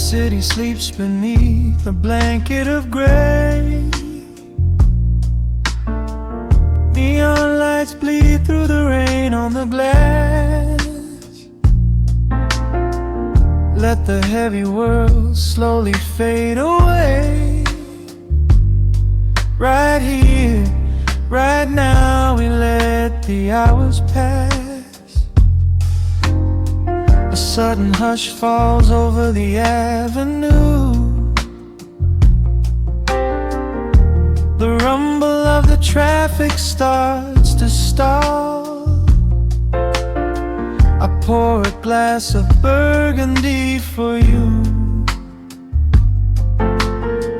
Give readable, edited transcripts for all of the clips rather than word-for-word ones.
city sleeps beneath a blanket of gray. Neon lights bleed through the rain on the glass. Let the heavy world slowly fade away. Right here, right now, we let the hours pass. A sudden hush falls over the avenue. The rumble of the traffic starts to stall. I pour a glass of burgundy for you,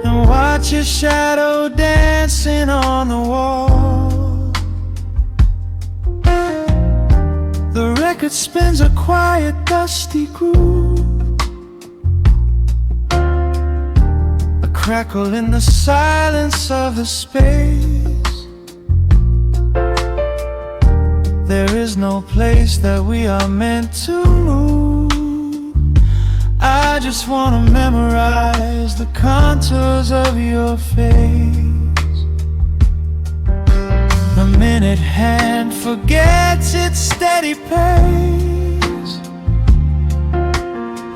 and watch your shadow dancing on the wall. The record spins a quiet, dusty groove, a crackle in the silence of the space. There is no place that we are meant to move. I just wanna memorize the contours of your face. The minute hand forgets its steady pace.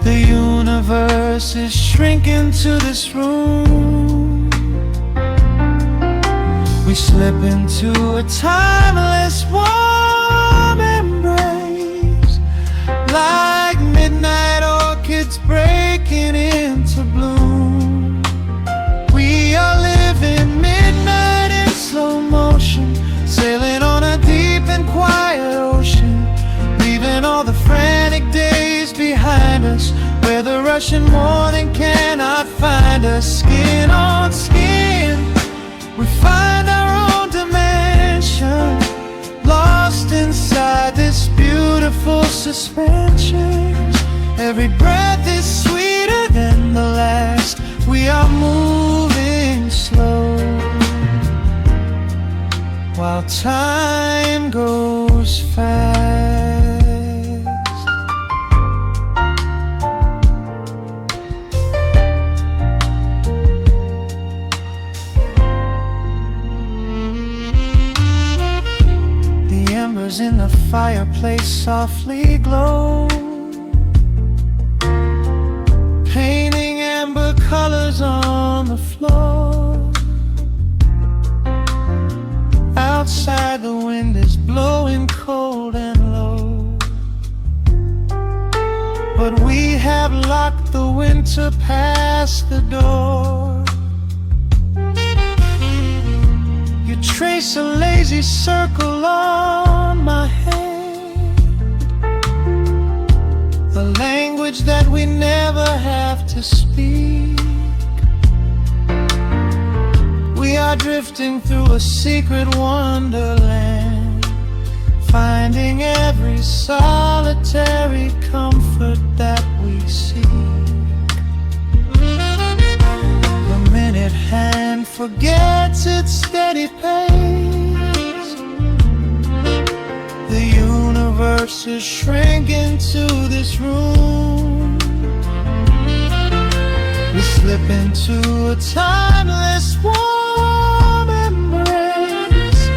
The universe is shrinking to this room. We slip into a timeless warm embrace, like midnight orchids breaking into bloom. We are living midnight in slow motion, sailing on a deep and quiet ocean, leaving all the frantic days behind us, where the rushing morning cannot find us. Skin on skin, we find our own dimension, lost inside this beautiful suspension. Every breath is sweeter than the last. We are moving slow, while time goes fast. In the fireplace softly glow, painting amber colors on the floor. Outside the wind is blowing cold and low, but we have locked the winter past the door. You trace a lazy circle on my hand, the language that we never have to speak. We are drifting through a secret wonderland, finding every solitary comfort that we seek. The minute hand forgets its steady pace. The universe is shrinking to this room. We slip into a timeless warm embrace,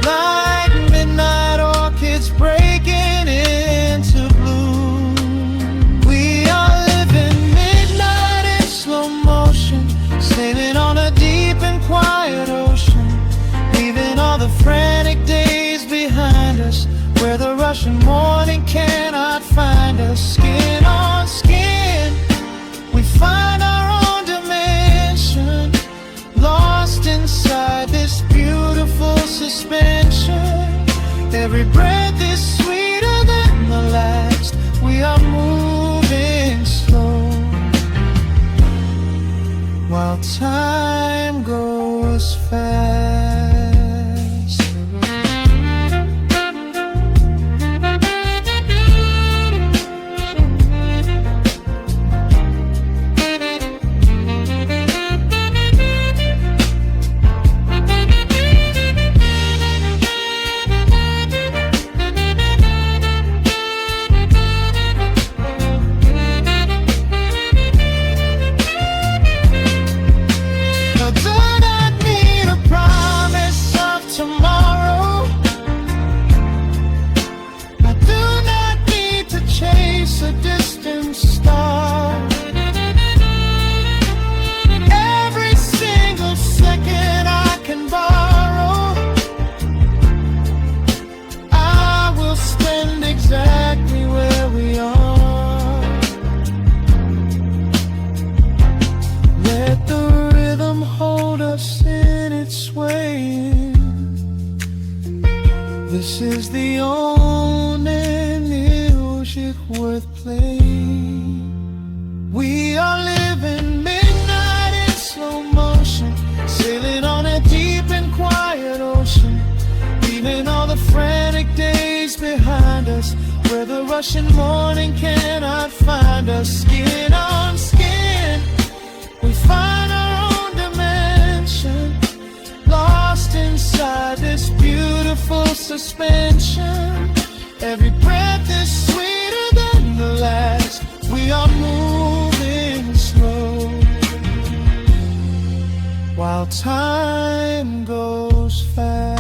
like midnight orchids breaking into bloom. We are living midnight in slow motion, sailing on a deep and quiet ocean, leaving all the frantic days behind us, where the rushing morning cannot find us. Skin on skin, we find our own dimension, lost inside this beautiful suspension. Every breath is sweeter than the last. We are moving slow, while time goes fast. rushing morning cannot find us. Skin on skin, we find our own dimension, lost inside this beautiful suspension. Every breath is sweeter than the last. We are moving slow, while time goes fast.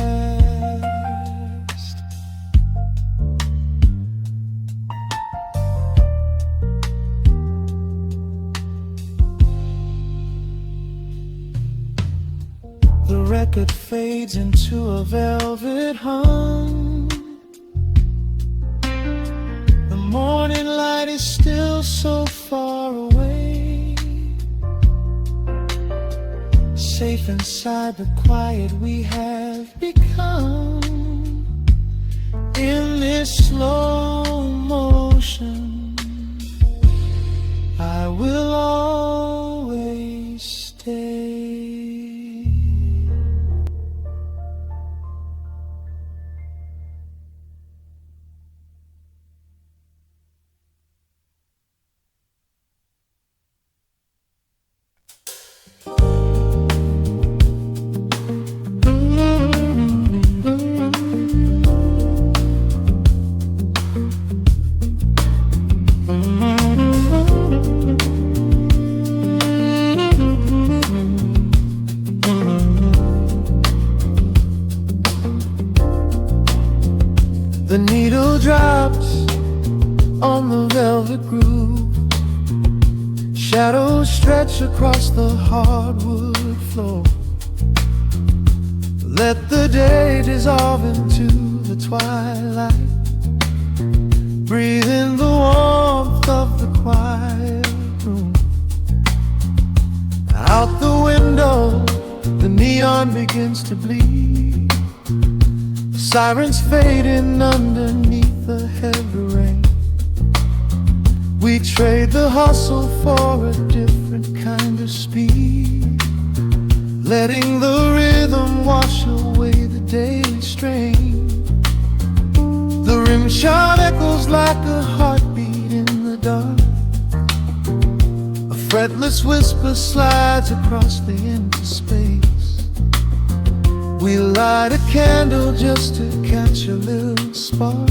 The record fades into a velvet hum. The morning light is still so far away. Safe inside the quiet we have become. In this slow motion, I will always stay. The needle drops on the velvet groove. Shadows stretch across the hardwood floor. Let the day dissolve into the twilight. Breathe in the warmth of the quiet room. Out the window, the neon begins to bleed. Sirens fading underneath the heavy rain. We trade the hustle for a different kind of speed, letting the rhythm wash away the daily strain. The rim shot echoes like a heartbeat in the dark. A fretless whisper slides across the empty space. We light a candle just to catch a little spark,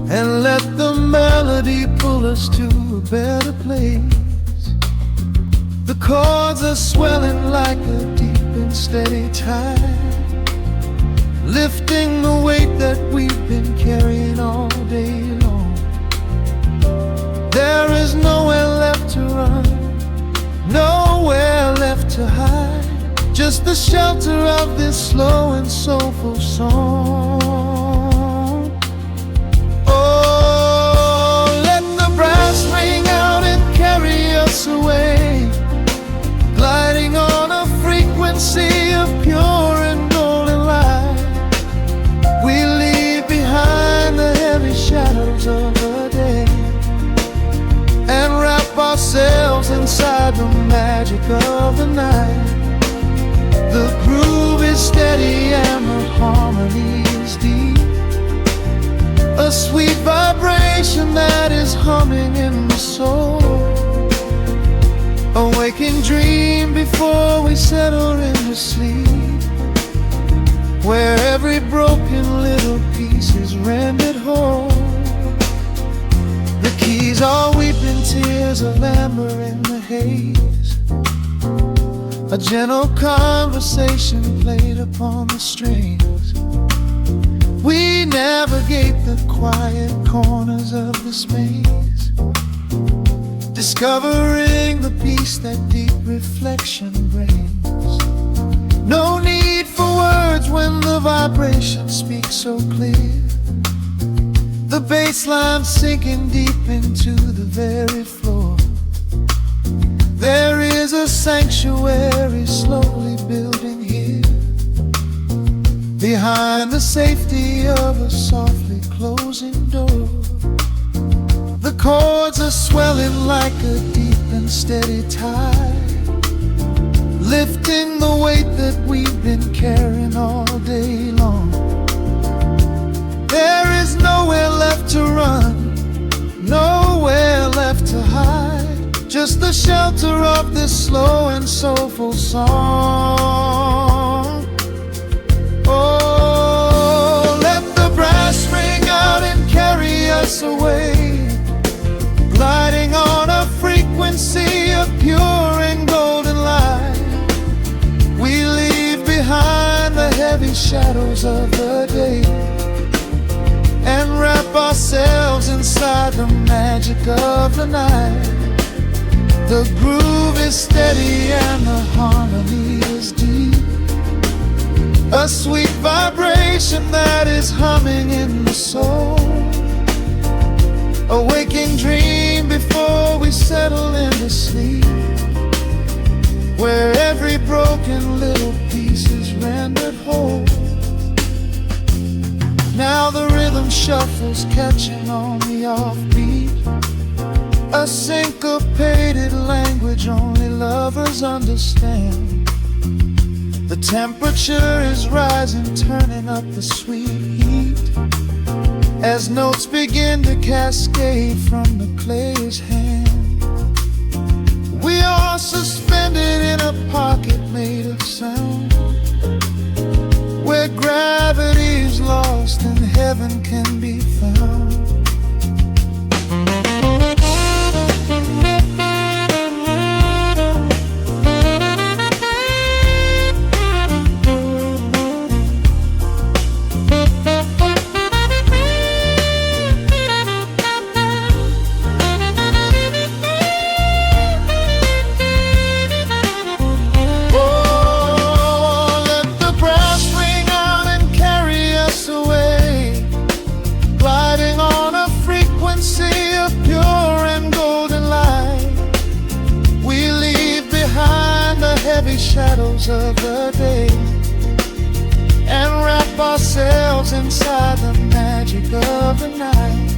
and let the melody pull us to a better place. The chords are swelling like a deep and steady tide, lifting the weight that we've been carrying all day long. There is nowhere left to run, nowhere left to hide. Just the shelter of this slow and soulful song. Oh, let the brass ring out and carry us away, gliding on a frequency of pure and golden light. We leave behind the heavy shadows of the day, and wrap ourselves inside the magic of the night. The groove is steady and the harmony is deep, a sweet vibration that is humming in the soul. A waking dream before we settle into sleep, where every broken little piece is rendered whole. The keys are weeping tears of amber in the haze, a gentle conversation played upon the strings. We navigate the quiet corners of this maze, discovering the peace that deep reflection brings. No need for words when the vibration speaks so clear. The bass line sinking deep into the very floor. There is a sanctuary slowly building here, behind the safety of a softly closing door. The chords are swelling like a deep and steady tide, lifting the weight that we've been carrying all day long. There is nowhere left to run, nowhere left to hide, just the shelter of this slow and soulful song. Oh, let the brass ring out and carry us away, gliding on a frequency of pure and golden light. We leave behind the heavy shadows of the day and wrap ourselves inside the magic of the night. The groove is steady and the harmony is deep, a sweet vibration that is humming in the soul, a waking dream before we settle into sleep, where every broken little piece is rendered whole. Now the rhythm shuffles, catching on the offbeat, a syncopated language only lovers understand. The temperature is rising, turning up the sweet heat, as notes begin to cascade from the player's hand. We are suspended in a pocket made of sound, where gravity is lost and heaven can be found. Shadows of the day and wrap ourselves inside the magic of the night.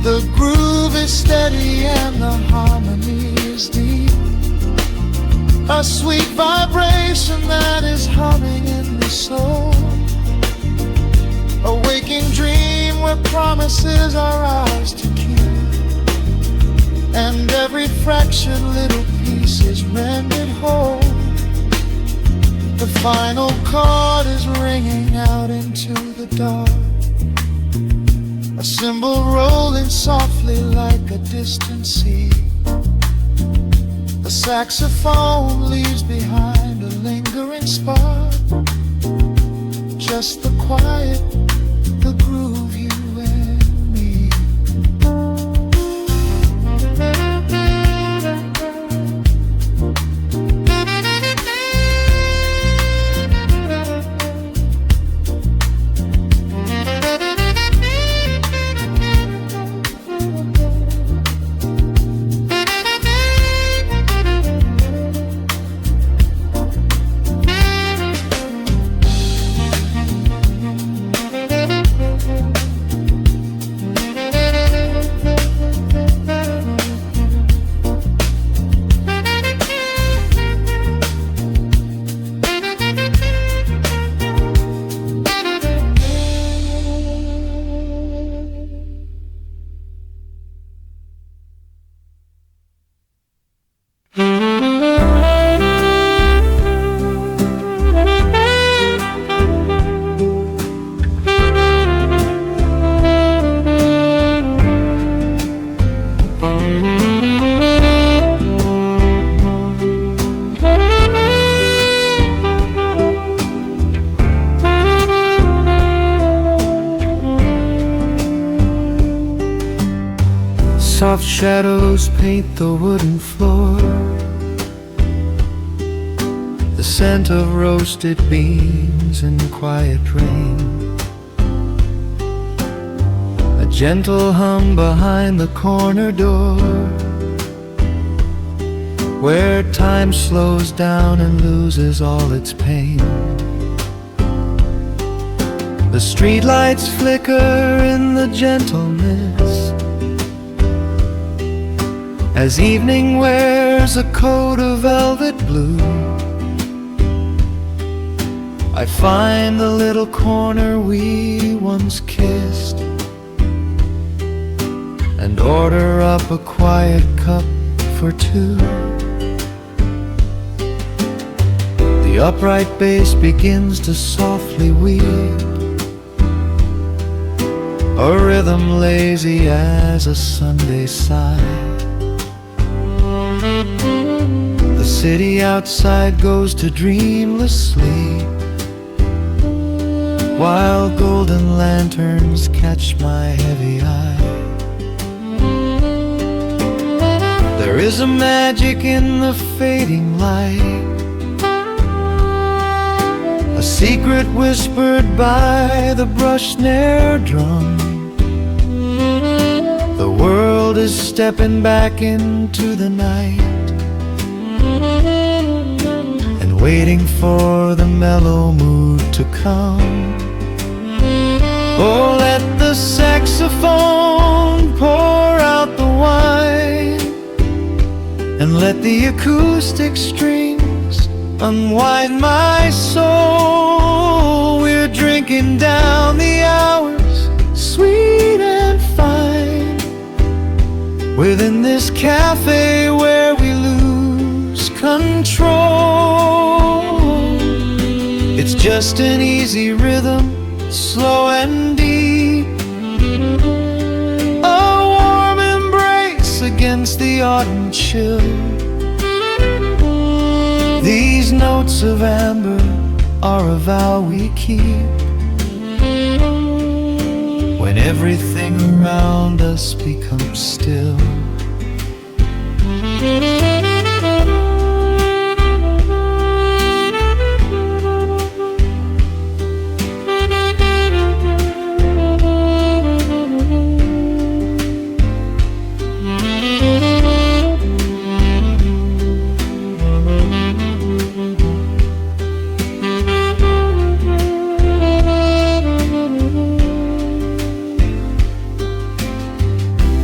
The groove is steady and the harmony is deep, a sweet vibration that is humming in the soul, a waking dream where promises are ours to keep, and every fractured little piece is rendered whole. The final chord is ringing out into the dark, a cymbal rolling softly like a distant sea. The saxophone leaves behind a lingering spark, just the quiet, the groove, you and me. Soft shadows paint the wooden floor, the scent of roasted beans and quiet rain, a gentle hum behind the corner door, where time slows down and loses all its pain. The streetlights flicker in the gentle mist, as evening wears a coat of velvet blue. I find the little corner we once kissed, and order up a quiet cup for two. The upright bass begins to softly weep, a rhythm lazy as a Sunday sigh. The city outside goes to dreamless sleep, while golden lanterns catch my heavy eye. There is a magic in the fading light, a secret whispered by the brush snare drum. The world is stepping back into the night and waiting for the mellow mood to come. Oh, let the saxophone pour out the wine, and let the acoustic strings unwind my soul. We're drinking down the hours, sweet and fine, within this cafe where we lose control. It's just an easy rhythm, slow and deep, a warm embrace against the autumn chill. These notes of amber are a vow we keep, when everything around us becomes still.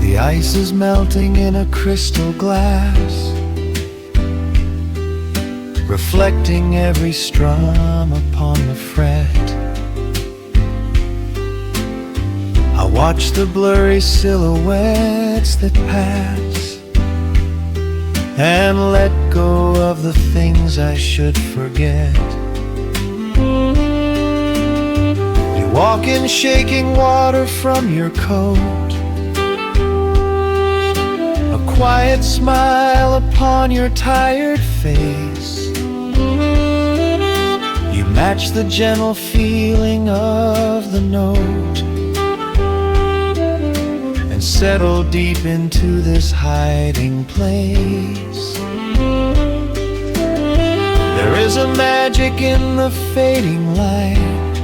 The ice is melting in a crystal glass, reflecting every strum upon the fret. I watch the blurry silhouettes that pass, and let go of the things I should forget. You walk in shaking water from your coat, a quiet smile upon your tired face. You match the gentle feeling of the note, and settle deep into this hiding place. There is a magic in the fading light,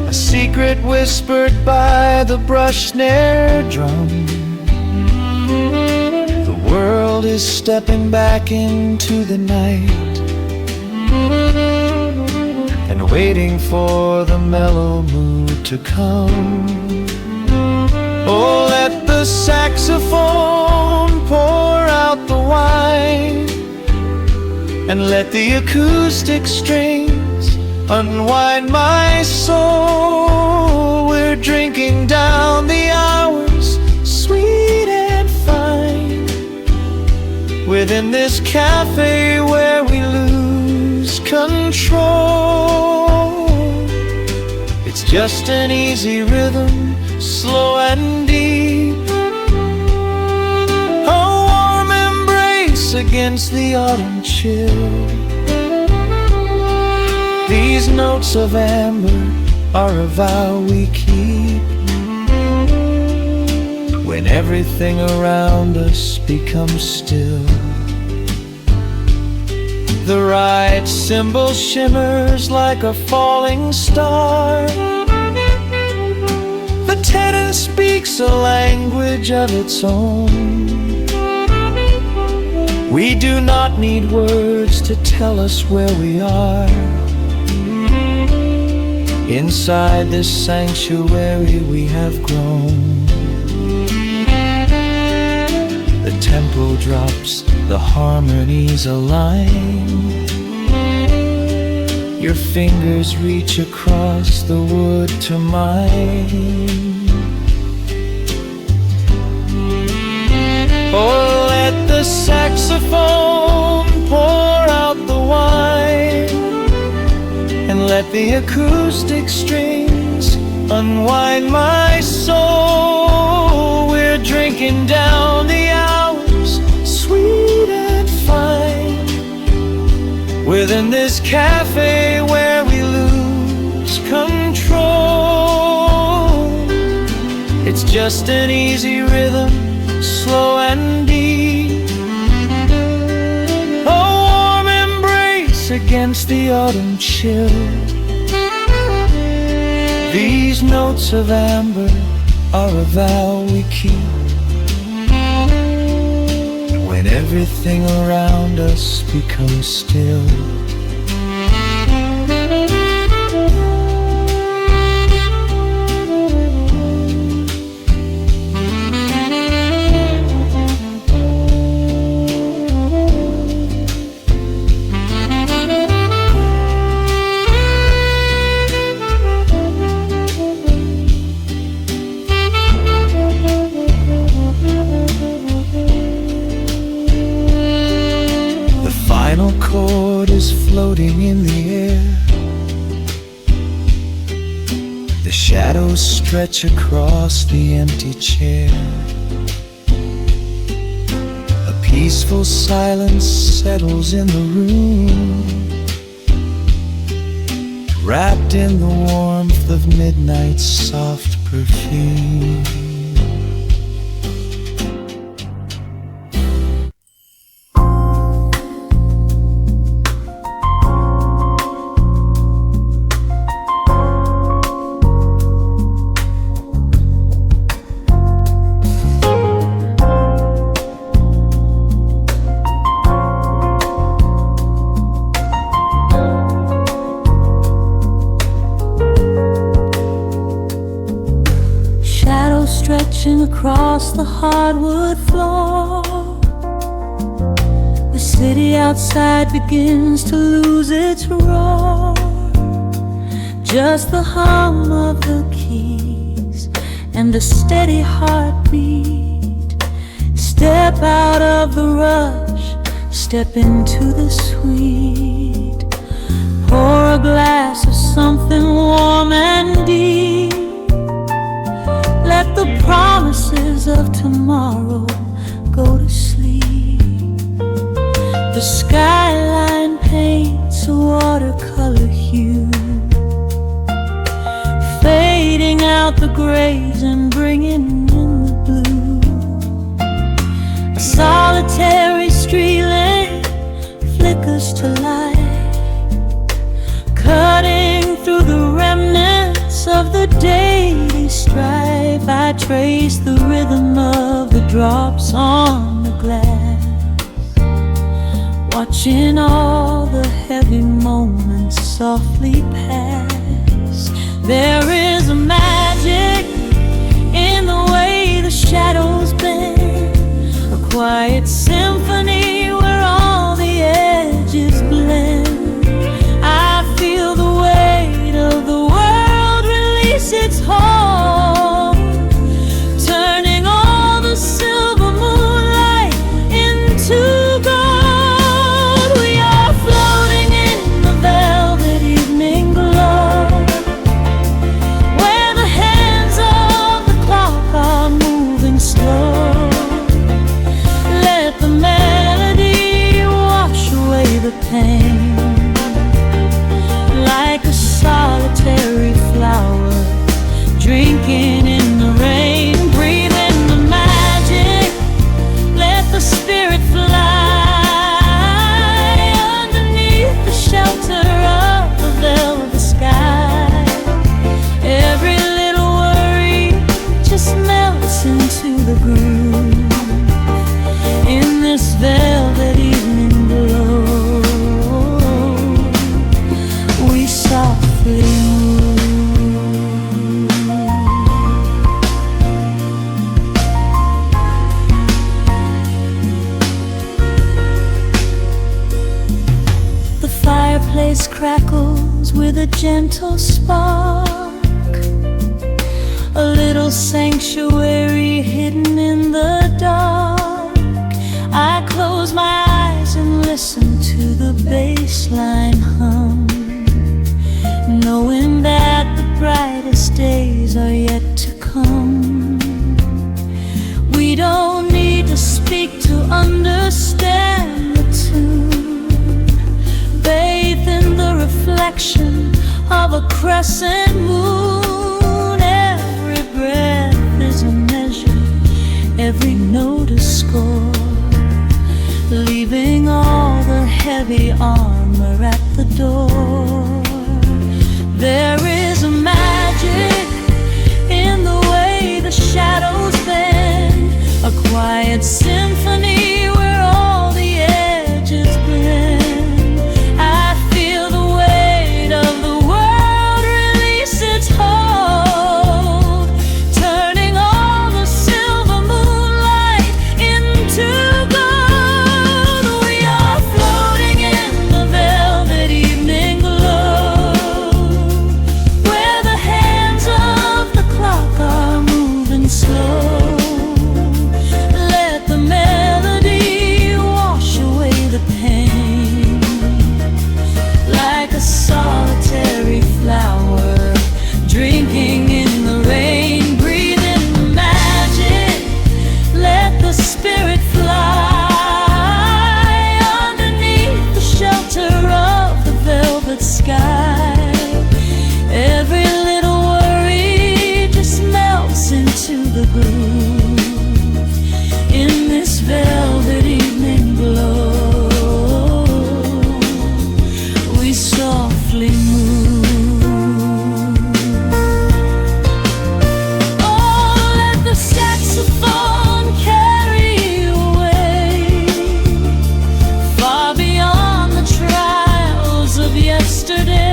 a secret whispered by the brush snare drum. The world is stepping back into the night and waiting for the mellow mood to come. Oh, let the saxophone pour out the wine, and let the acoustic strings unwind my soul. We're drinking down the hours, sweet and fine, within this cafe where we lose control. It's just an easy rhythm, slow and deep, a warm embrace against the autumn chill. These notes of amber are a vow we keep, when everything around us becomes still. The right cymbal shimmers like a falling star, the tenor speaks a language of its own. We do not need words to tell us where we are. Inside this sanctuary we have grown. The tempo drops, the harmonies align. Your fingers reach across the wood to mine. Let the acoustic strings unwind my soul. We're drinking down the hours, sweet and fine, within this cafe where we lose control. It's just an easy rhythm, slow and deep, a warm embrace against the autumn chill. These notes of amber are a vow we keep when everything around us becomes still. Chord is floating in the air. The shadows stretch across the empty chair. A peaceful silence settles in the room, wrapped in the warmth of midnight's soft perfume. Stretching across the hardwood floor, the city outside begins to lose its roar. Just the hum of the keys and a steady heartbeat. Step out of the rush, step into the sweet. Pour a glass of something warm and deep. Let the promises of tomorrow go to sleep. The skyline paints a watercolor hue, fading out the grays and bringing in the blue. A solitary street lamp flickers to light, cutting through the remnants of the daily strife. I trace the rhythm of the drops on the glass, watching all the heavy moments softly pass. There is a magic in the way the shadows bend, a quiet symphony where all the edges blend. I feel the weight of the world release its hold, turning all the silver moonlight into gold. We are floating in the velvet evening glow, where the hands of the clock are moving slow. Let the melody wash away the pain, like a solitary flower drinking in the rain. Breathe in the magic, let the spirit fly underneath the shelter of the velvet sky. Every little worry just melts into the groove in this velvet evening glow. We softly move. The fireplace crackles with a gentle spark, a little sanctuary hidden in the dark. I close my eyes and listen to the bass line hum, knowing that the brightest days are yet to come. We don't need to speak to understand the tune. Bathe in the reflection of a crescent moon. Every breath is a measure, every note a score, leaving all the heavy armor at the door. There is a magic in the way the shadows bend, a quiet symphony where all the edges blend. I feel the weight of the world release its hold, turning all the silver moonlight into gold. We are floating in the velvet evening glow, where the hands of the clock are moving slow. Let the melody wash away the pain, like a solitary flower drinking in the rain. Breathe in the magic, let the spirit fly underneath the shelter of the velvet sky. Every little worry just melts into the groove in this velvet evening glow. We softly move. Oh, let the saxophone carry you away, far beyond the trials of yesterday.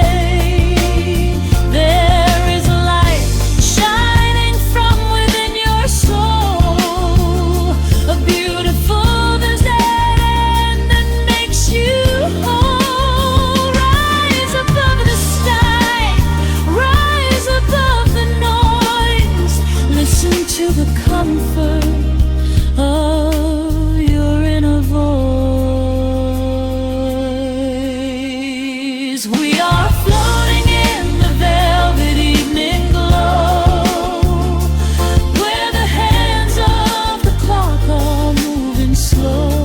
There is a light shining from within your soul, a beautiful vision that makes you whole. Rise above the sky, rise above the noise. Listen to the comfort of your inner voice. We are floating in the velvet evening glow, where the hands of the clock are moving slow.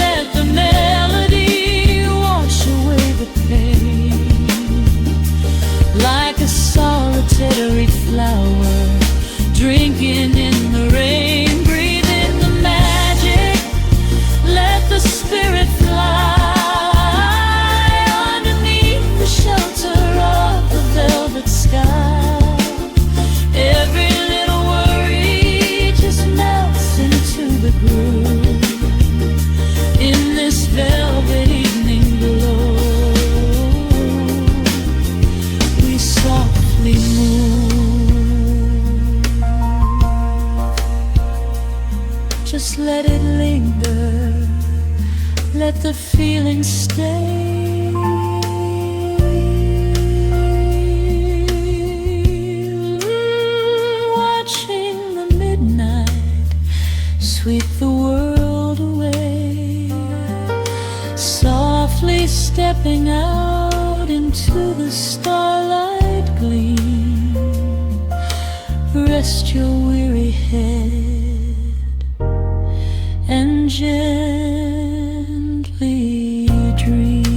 Let the melody wash away the pain, like a solitary flower drinking in the rain. Breathe in the magic, let the spirit fly underneath the shelter of the velvet sky. Every little worry just melts into the groove in this velvet evening glow. We softly move. Just let it linger, let the feeling stay. Watching the midnight sweep the world away, softly stepping out into the starlight gleam. Rest your weary head and gently dream.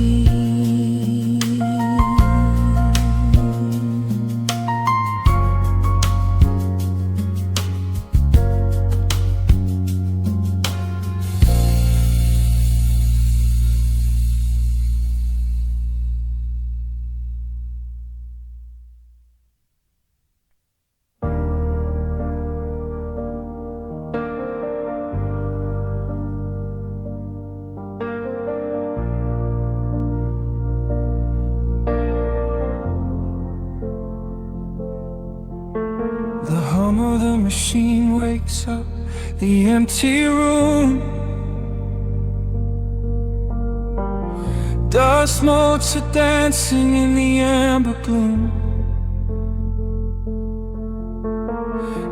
The hum of the machine wakes up the empty room. Dust motes are dancing in the amber gloom.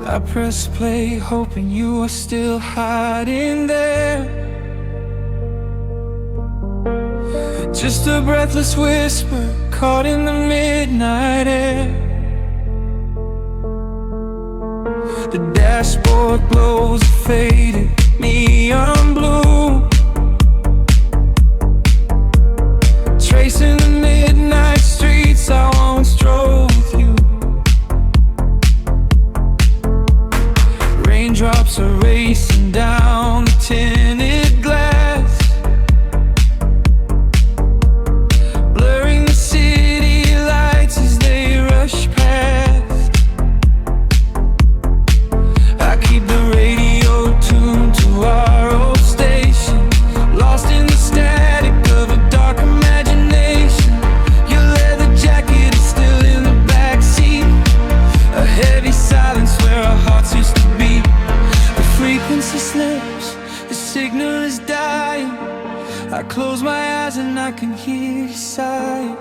I press play, hoping you are still hiding there. Just a breathless whisper caught in the midnight air. The dashboard glows a faded neon blue, tracing the midnight streets I once drove with you. Raindrops are racing down the tinted glass, blurring the city lights as they rush past. I keep the radio tuned to our old station, lost in the static of a dark imagination. Your leather jacket is still in the backseat, a heavy silence where our hearts used to beat. The frequency slips, the signal is dying. I close my eyes and I can hear you sigh.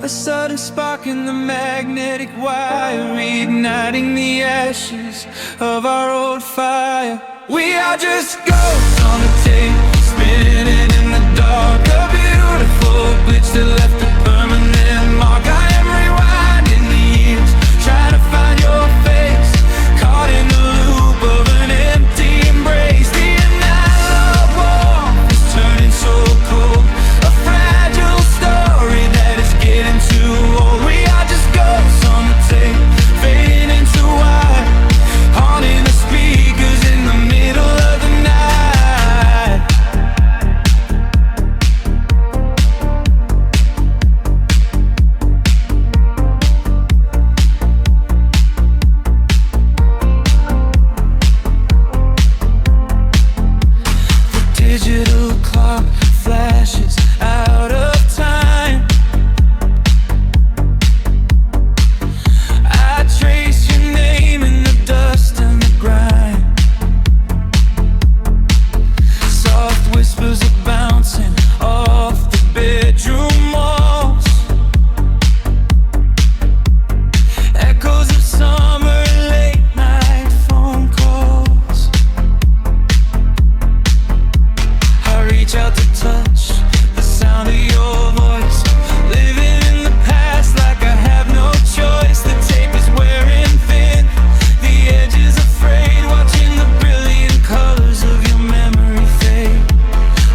A sudden spark in the magnetic wire, reigniting the ashes of our old fire. We are just ghosts on the tape, spinning in the dark. A beautiful glitch that left a permanent mark. I am rewinding the years, trying to find your face, caught in the loop of an empty embrace. The analog warmth is turning so cold, a fragile story that is getting too old. We are just ghosts on the tape, fading into white, haunting the speakers in the middle of the night. The digital clock flashes out of time. I trace your name in the dust and the grime. Soft whispers are bouncing off the bedroom walls, echoes of summer late night phone calls. I reach out to touch the sound of your voice, living in the past like I have no choice. The tape is wearing thin, the edge is afraid, watching the brilliant colors of your memory fade.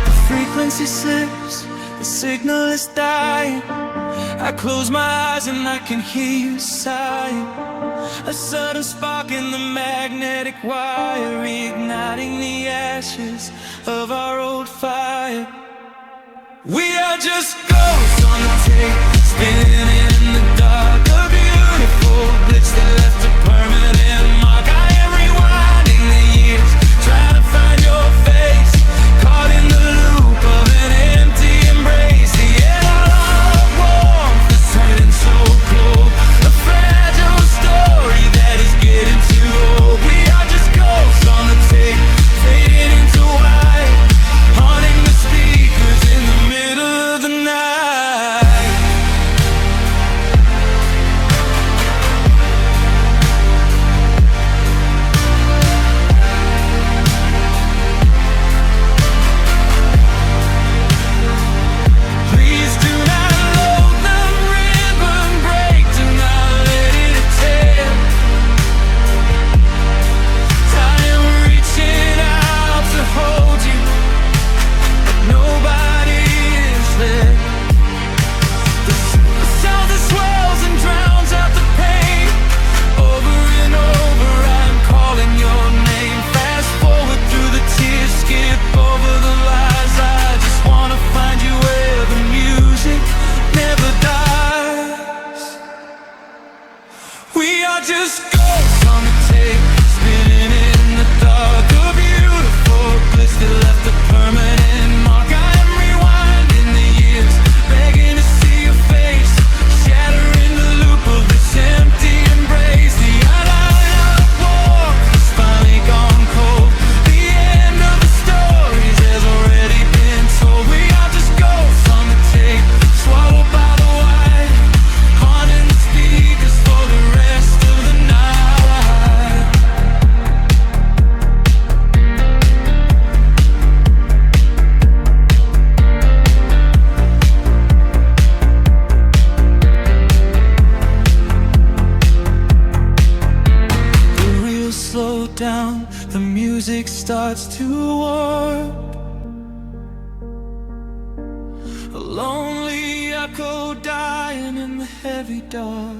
The frequency slips, the signal is dying. I close my eyes and I can hear you sighing. A sudden spark in the magnetic wire, reigniting the ashes of our old fire. We are just ghosts on the tape, spinning in the dark. A beautiful glitch that left a permanent mark. I am rewinding the years, trying to find your face, caught in the loop of an empty embrace. The analog warmth is turning so cold, a fragile story that is getting too old. We are just ghosts on the tape, fading into white, haunting the speakers in the middle of the night. music starts to warp, a lonely echo dying in the heavy dark.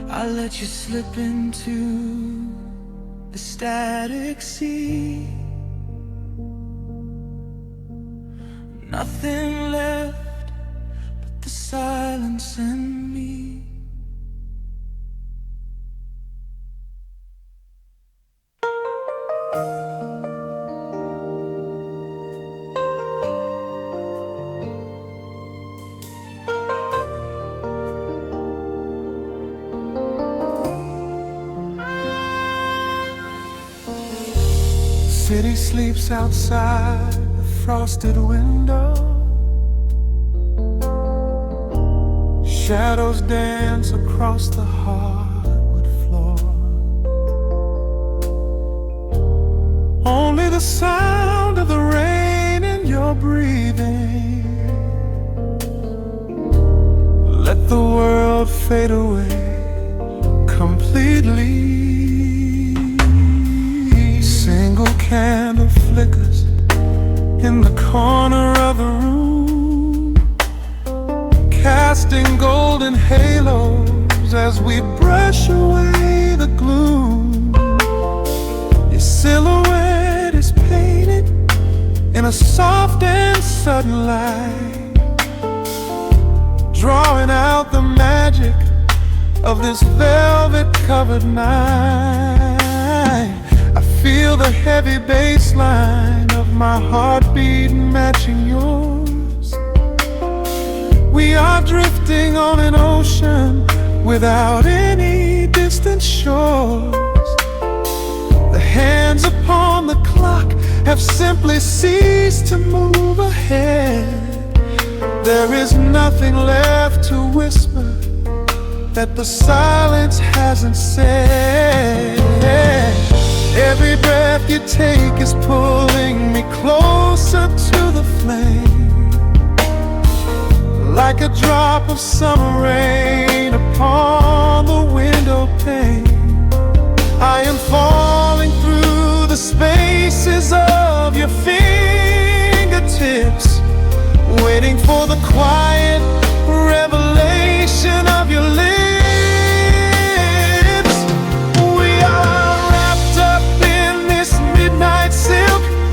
I let you slip into the static sea. Nothing left but the silence and me. City sleeps outside the frosted window. Shadows dance across the hardwood floor. Only the sound of the rain in your breathing. Let the world fade away completely. Single candle flickers in the corner of the room, casting golden halos as we brush away the gloom. Your silhouette is painted in a soft and sudden light, drawing out the magic of this velvet-covered night. I feel the heavy bass line of my heartbeat matching yours. We are drifting on an ocean without any distant shores. The hands upon the clock have simply ceased to move ahead. There is nothing left to whisper that the silence hasn't said. Every breath you take is pulling me closer to the flame, like a drop of summer rain upon the window pane. I am falling through the spaces of your fingertips, waiting for the quiet revelation of your lips.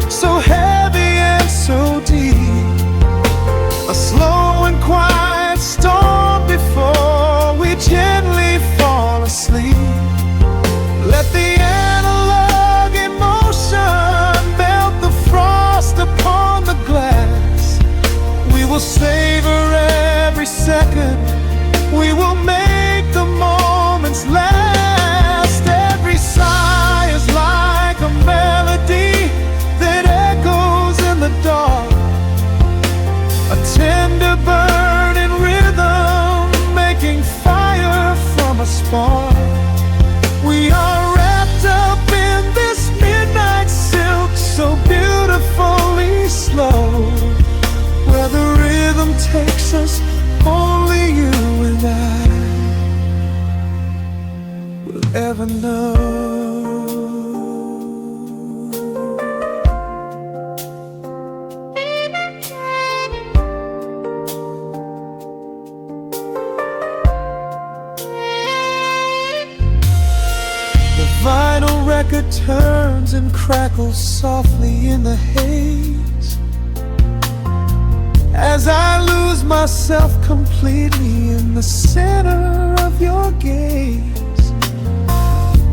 So heavy and so deep, a slow and quiet storm before we gently fall asleep. Let the analog emotion melt the frost upon the glass. We will savor every second, we will make the moments last. Every sigh is like a melody that echoes in the dark, a tender burning rhythm making fire from a spark. We are wrapped up in this midnight silk, so beautifully slow, where the rhythm takes us, only you and I will ever know. Vinyl record turns and crackles softly in the haze, as I lose myself completely in the center of your gaze.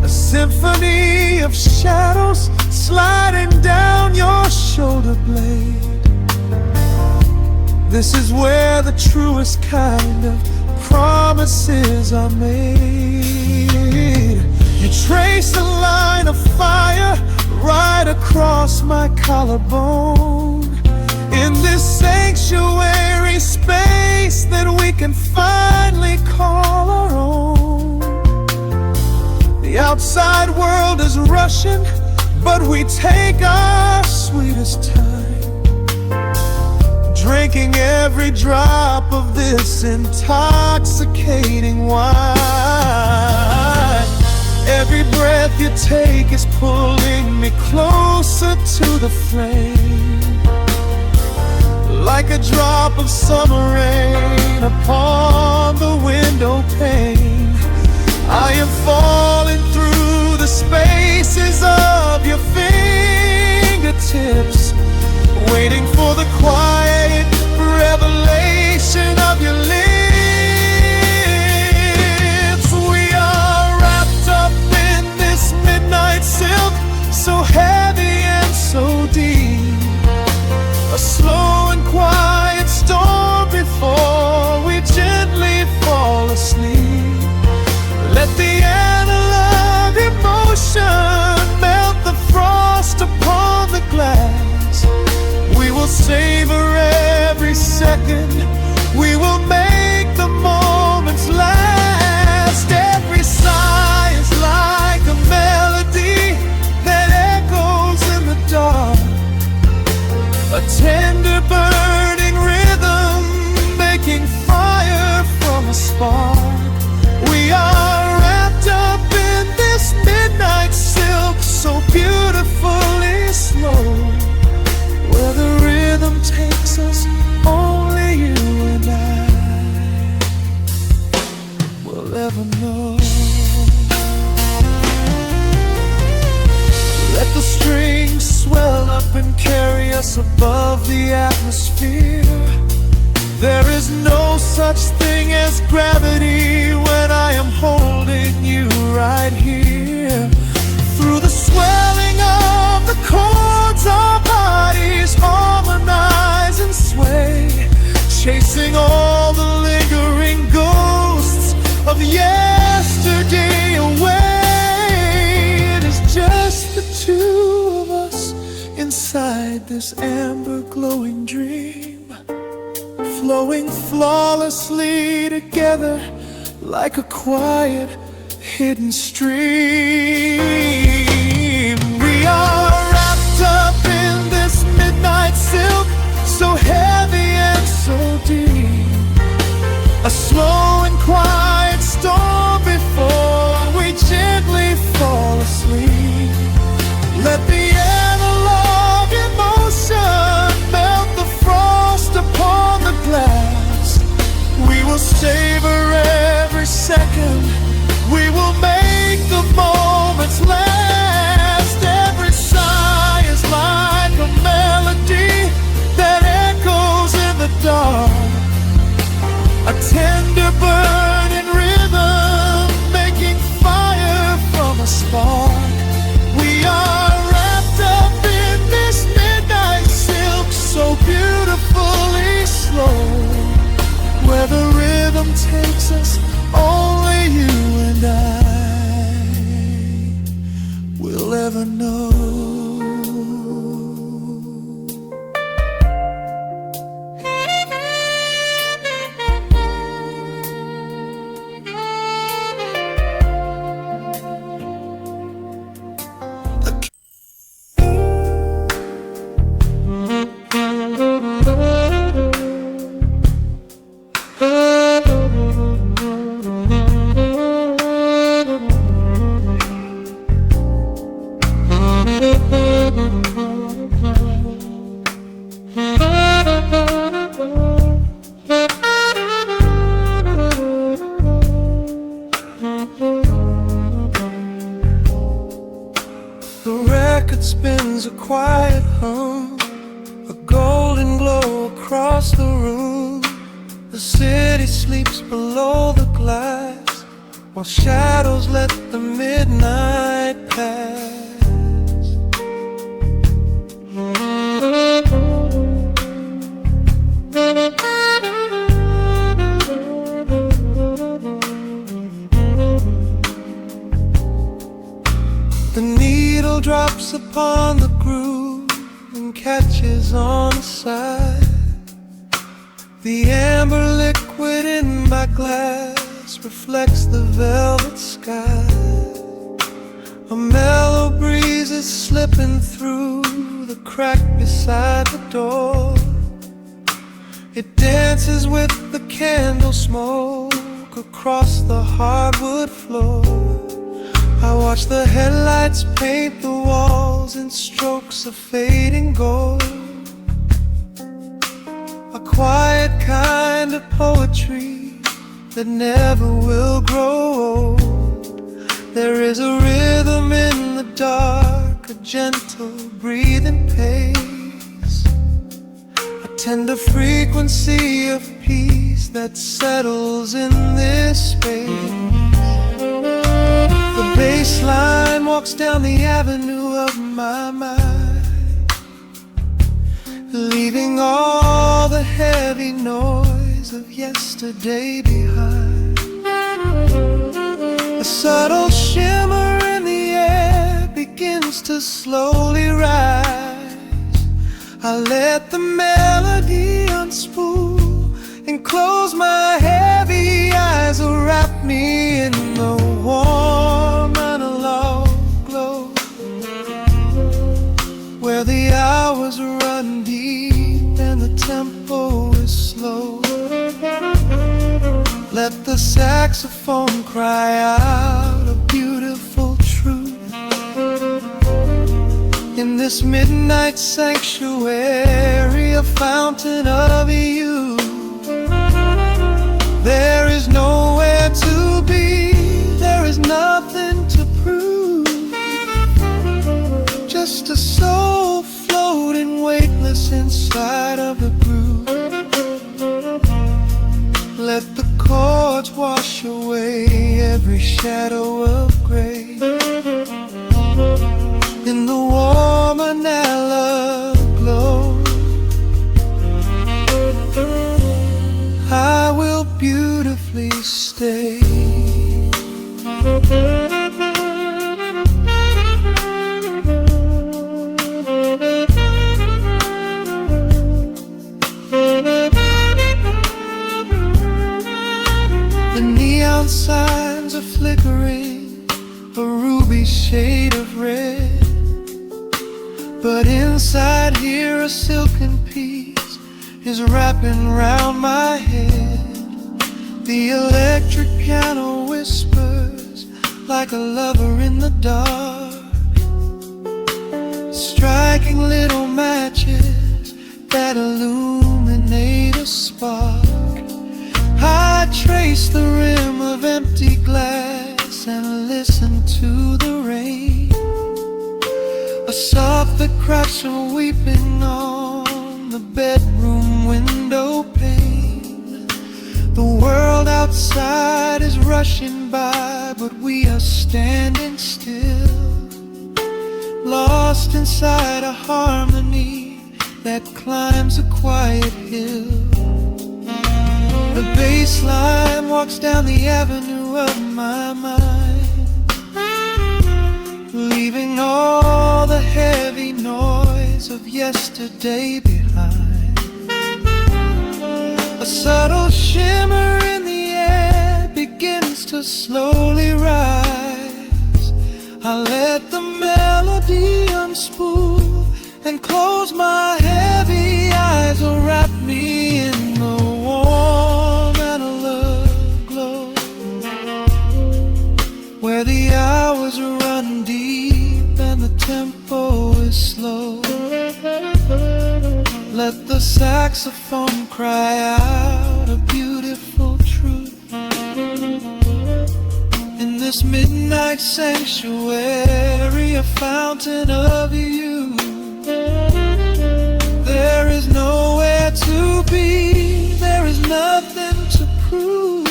A symphony of shadows sliding down your shoulder blade. This is where the truest kind of promises are made. You trace a line of fire right across my collarbone, in this sanctuary space that we can finally call our own. The outside world is rushing, but we take our sweetest time, drinking every drop of this intoxicating wine. Every breath you take is pulling me closer to the flame, like a drop of summer rain upon the window pane. I am falling through the spaces of your fingertips, waiting for the quiet revelation of your lips. We are wrapped up in this midnight silk, so heavy and so deep, a slow and quiet storm before we gently fall asleep. Let the analog emotion melt the frost upon the glass. We will savor every second, we will make the moments last. Every sigh is like a melody that echoes in the dark, a tender burning rhythm making fire from a spark. We are wrapped up in this midnight silk, so beautifully slow, where the rhythm takes us, only you and I will ever know. Let the strings swell up and carry us above the atmosphere. There is no such thing as gravity when I am holding you right here. Through the swelling of the chords, our bodies harmonize and sway, chasing all the lingering ghosts of yesterday away. It is just the two of us inside this amber glowing dream, flowing flawlessly together like a quiet hidden stream. We are wrapped up in this midnight silk, so heavy and so deep, a slow and quiet storm before we gently fall asleep. Let the analog emotion melt the frost upon the glass. We will savor every second, we will make the moments last. Every sigh is like a melody that echoes in the dark, a tender burning rhythm making fire from a spark. We are wrapped up in this midnight silk, so beautifully slow, where the rhythm takes us, only you and I will ever know. The record spins a quiet hum, a golden glow across the room. The city sleeps below the glass, while shadows let the midnight pass. The needle drops upon the groove and catches on the side. The amber liquid in my glass reflects the velvet sky. A mellow breeze is slipping through the crack beside the door. It dances with the candle smoke across the hardwood floor. I watch the headlights paint the walls in strokes of fading gold, a quiet kind of poetry that never will grow old. There is a rhythm in the dark, a gentle breathing pace, a tender frequency of peace that settles in this space. The bass line walks down the avenue of my mind, leaving all the heavy noise of yesterday behind. A subtle shimmer in the air begins to slowly rise. I let the melody unspool and close my heavy eyes, will wrap me in the warm analog glow, where the hours run deep and the tempo is slow. Let the saxophone cry out a beautiful truth in this midnight sanctuary, a fountain of youth. There is nowhere to be, there is nothing to prove, just a soul floating weightless inside of the groove. Let the chords wash away every shadow of gray in the warm analog glow. I will beautifully stay. The neon signs are flickering, a ruby shade of red, but inside here a silken peace is wrapping round my head. The electric piano whispers like a lover in the dark, striking little matches that illuminate a spark. I trace the rim of empty glass and listen to the rain, a soft that cries from weeping on the bedroom window pane. The world outside is rushing by, but we are standing still, lost inside a harmony that climbs a quiet hill. The bass line walks down the avenue of my mind, leaving all the heavy noise of yesterday behind. A subtle shimmer in the air begins to slowly rise. I let the melody unspool and close my heavy eyes, will wrap me in the warm analog glow, where the hours run deep and the tempo is slow. Let the saxophone cry out a beautiful truth in this midnight sanctuary, a fountain of youth. There is nowhere to be, there is nothing to prove,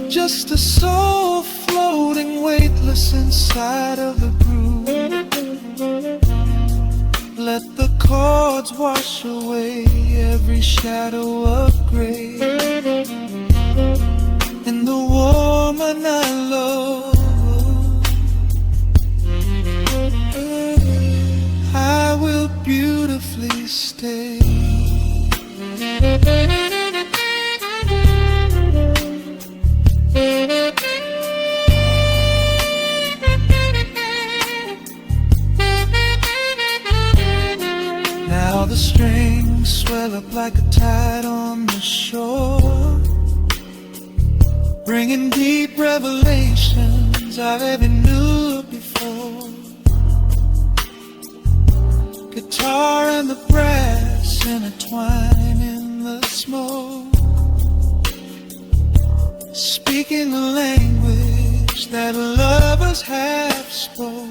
just a soul floating weightless inside of the groove. Let the chords wash away every shadow of gray in the warm analog. I will beautifully stay. Now the strings swell up like a tide on the shore, bringing deep revelations I've ever knew before. Guitar and the brass intertwine in the smoke, speaking the language that lovers have spoke.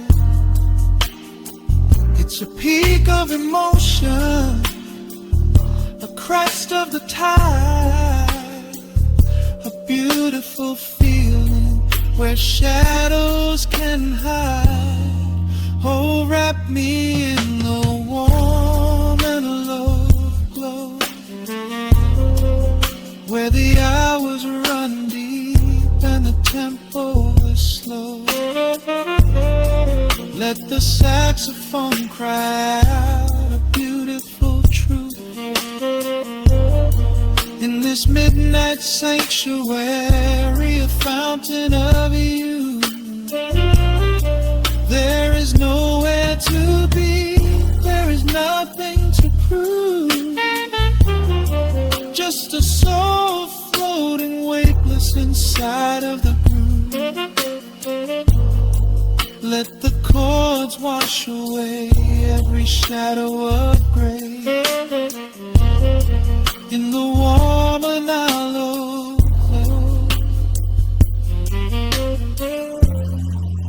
It's a peak of emotion, a crest of the tide, a beautiful feeling where shadows can hide. Oh, wrap me in the warm and love glow, where the hours run deep and the tempo is slow. Let the saxophone cry out a beautiful truth in this midnight sanctuary, a fountain of youth. There is nowhere to be, there is nothing to prove, just a soul floating weightless inside of the groove. Let the chords wash away every shadow of gray in the warm and hollow glow.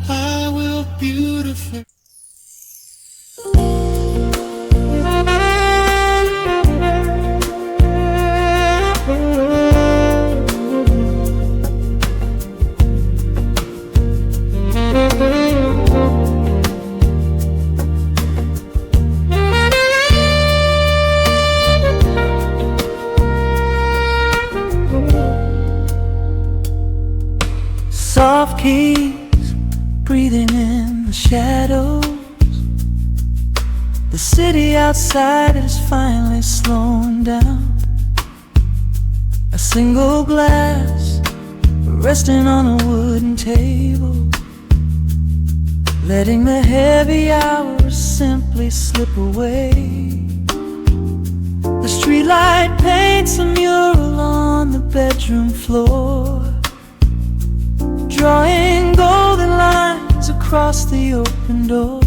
I will beautify. Soft keys breathing in the shadows. The city outside is finally slowing down. A single glass resting on a wooden table, letting the heavy hours simply slip away. The streetlight paints a mural on the bedroom floor, drawing golden lines across the open door.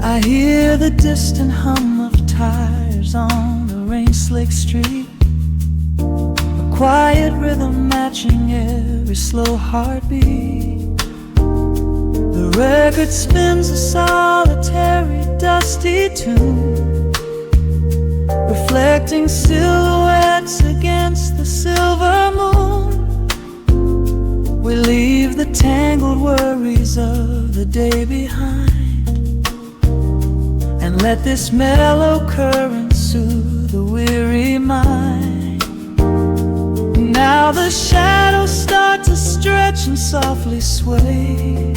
I hear the distant hum of tires on the rain-slicked street, a quiet rhythm matching every slow heartbeat. The record spins a solitary, dusty tune, reflecting silhouettes against the silver moon. We leave the tangled worries of the day behind, and let this mellow current soothe the weary mind. Now the shadows start to stretch and softly sway,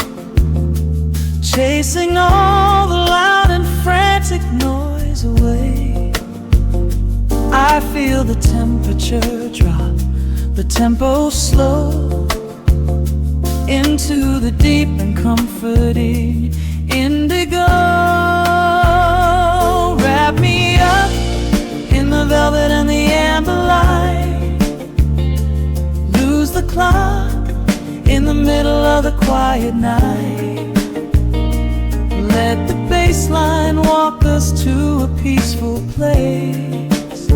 chasing all the loud and frantic noise away. I feel the temperature drop, the tempo slow, into the deep and comforting indigo. Wrap me up in the velvet and the amber light, lose the clock in the middle of the quiet night. Let the bass line walk us to a peaceful place,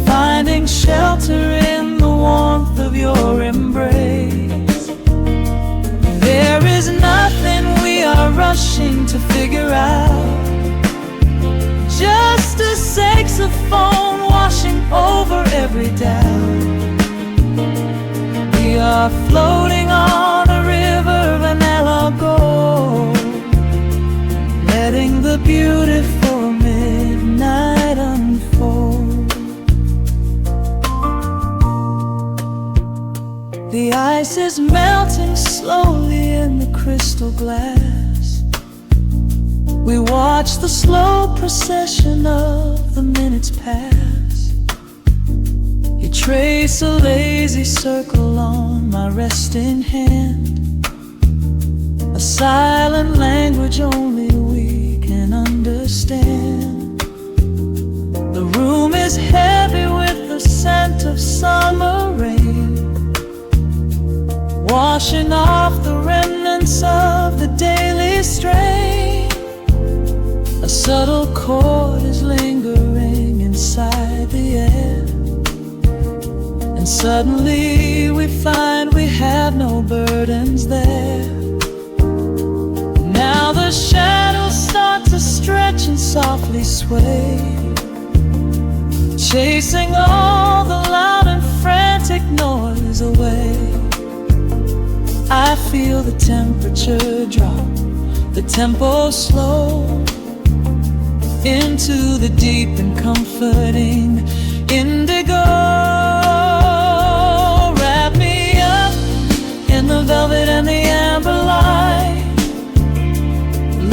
finding shelter in the warmth of your embrace. There is nothing we are rushing to figure out, just a saxophone washing over every doubt. We are floating on a river vanilla gold, letting the beautiful midnight unfold. The ice is melting slowly in the crystal glass. We watch the slow procession of the minutes pass. You trace a lazy circle on my resting hand, a silent language only we can understand. The room is heavy with the scent of summer rain, washing off the remnants of the daily strain. A subtle chord is lingering inside the air, and suddenly we find we have no burdens there. Now the shadows start to stretch and softly sway, chasing all the loud and frantic noise away. I feel the temperature drop, the tempo slow, into the deep and comforting indigo. Wrap me up in the velvet and the amber light.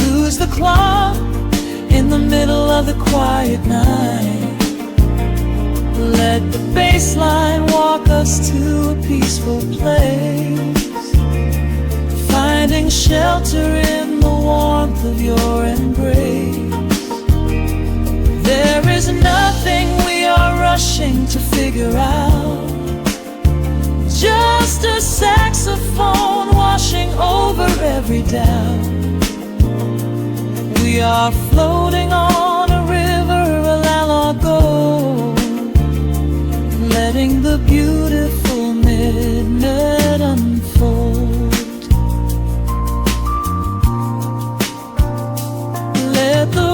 Lose the clock in the middle of the quiet night. Let the bass line walk us to a peaceful place, finding shelter in the warmth of your embrace. There is nothing we are rushing to figure out, just a saxophone washing over every doubt. We are floating on a river, a largo, letting the beautiful midnight unfold. Let the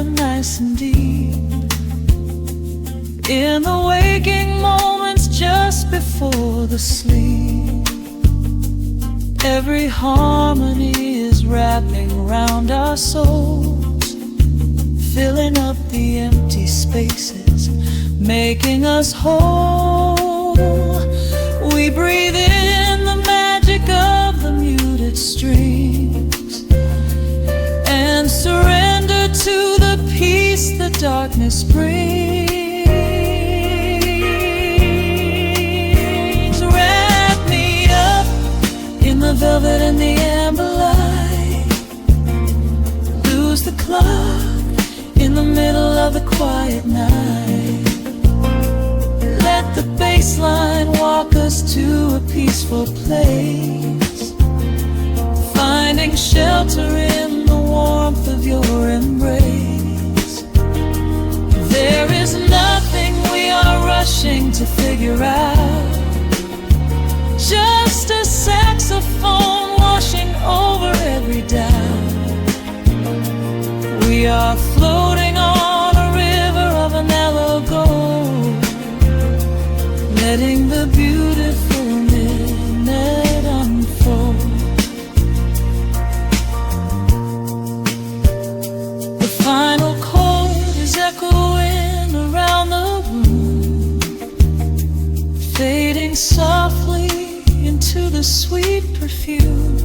nice and deep in the waking moments just before the sleep. Every harmony is wrapping around our souls, filling up the empty spaces, making us whole. We breathe in the magic of the muted strings and surrender to the peace the darkness brings. Wrap me up in the velvet and the amber light. Lose the clock in the middle of the quiet night. Let the bass line walk us to a peaceful place, finding shelter in the warmth of your embrace. There is nothing we are rushing to figure out, just a saxophone washing over every doubt. We are floating on a river of an yellow gold, letting the beautiful midnight unfold. The final chord is echoing around the room, fading softly into the sweet perfume.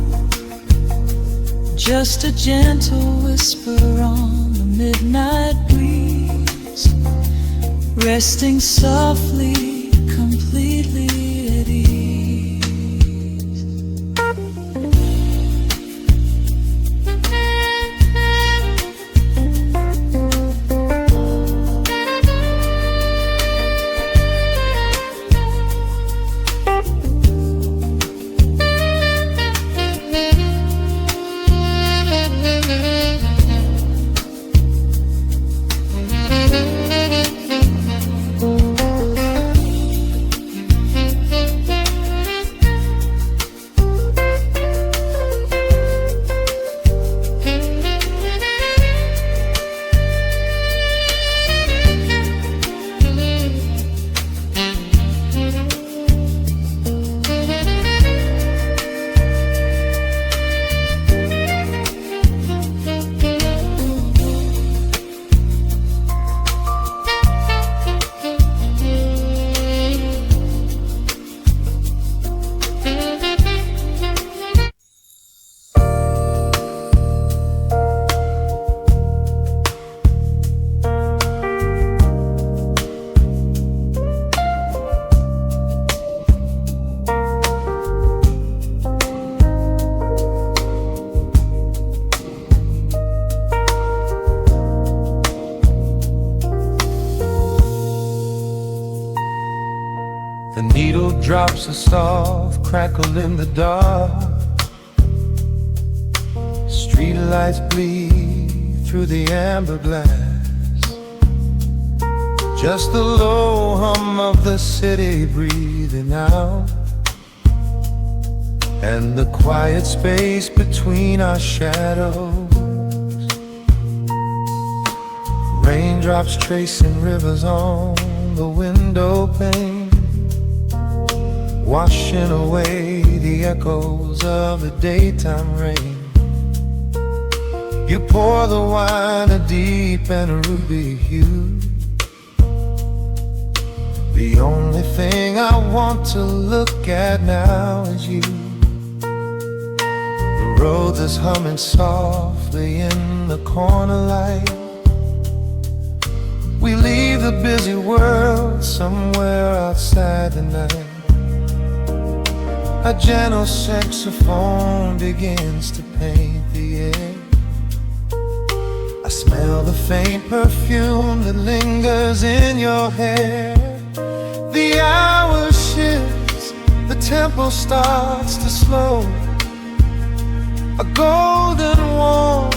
Just a gentle whisper on the midnight breeze, resting softly, completely at ease. Raindrops of soft crackle in the dark. Streetlights bleed through the amber glass. Just the low hum of the city breathing out, and the quiet space between our shadows. Raindrops tracing rivers on the window pane, washing away the echoes of the daytime rain. You pour the wine a deep and a ruby hue. The only thing I want to look at now is you. The road that's humming softly in the corner light. We leave the busy world somewhere outside the night. A gentle saxophone begins to paint the air. I smell the faint perfume that lingers in your hair. The hour shifts, the tempo starts to slow. A golden warmth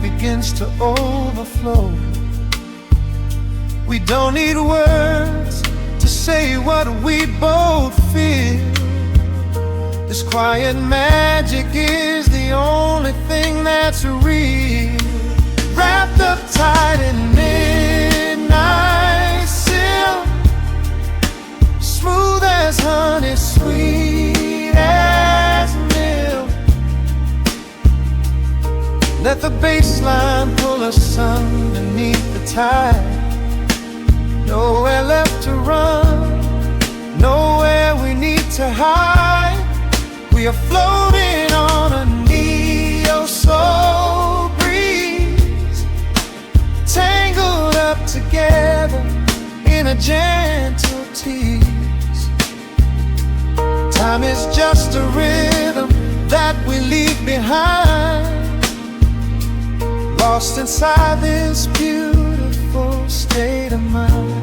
begins to overflow. We don't need words to say what we both feel. This quiet magic is the only thing that's real. Wrapped up tight in midnight silk, smooth as honey, sweet as milk. Let the bass line pull us underneath the tide. Nowhere left to run, nowhere we need to hide. We are floating on a neo-soul breeze, tangled up together in a gentle tease. Time is just a rhythm that we leave behind, lost inside this beautiful state of mind.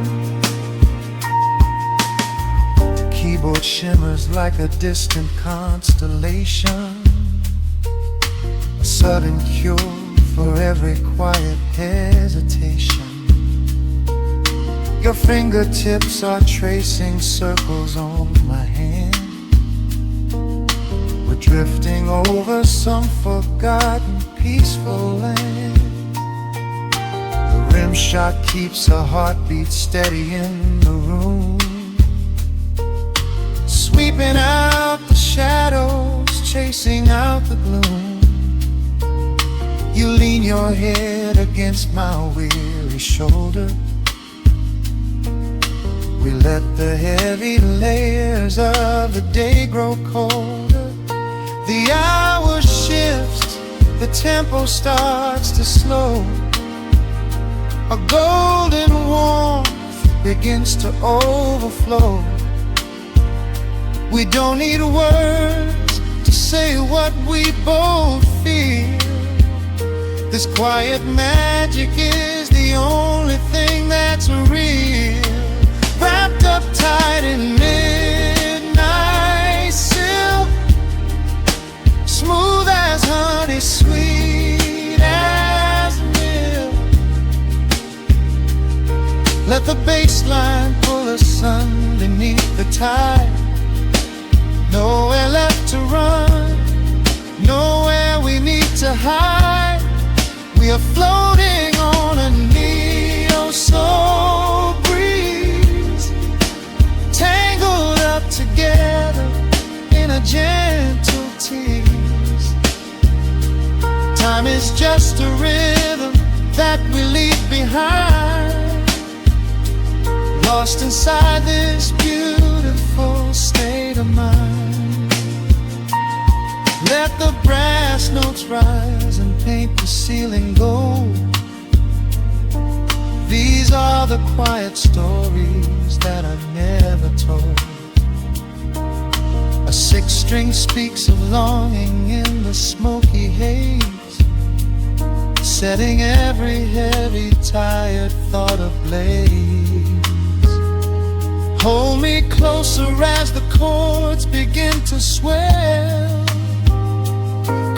The keyboard shimmers like a distant constellation, a sudden cure for every quiet hesitation. Your fingertips are tracing circles on my hand. We're drifting over some forgotten peaceful land. The rim shot keeps a heartbeat steady in the room, sweeping out the shadows, chasing out the gloom. You lean your head against my weary shoulder. We let the heavy layers of the day grow colder. The hour shifts, the tempo starts to slow. A golden warmth begins to overflow. We don't need words to say what we both feel. This quiet magic is the only thing that's real. Wrapped up tight in midnight silk, smooth as honey, sweet as milk. Let the bass line pull us underneath the tide. Nowhere left to run, nowhere we need to hide. We are floating on a neo-soul breeze, tangled up together in a gentle tease. Time is just a rhythm that we leave behind, lost inside this beautiful state of mind. Let the brass notes rise and paint the ceiling gold. These are the quiet stories that I never told. A sixth string speaks of longing in the smoky haze, setting every heavy, tired thought ablaze. Hold me closer as the chords begin to swell.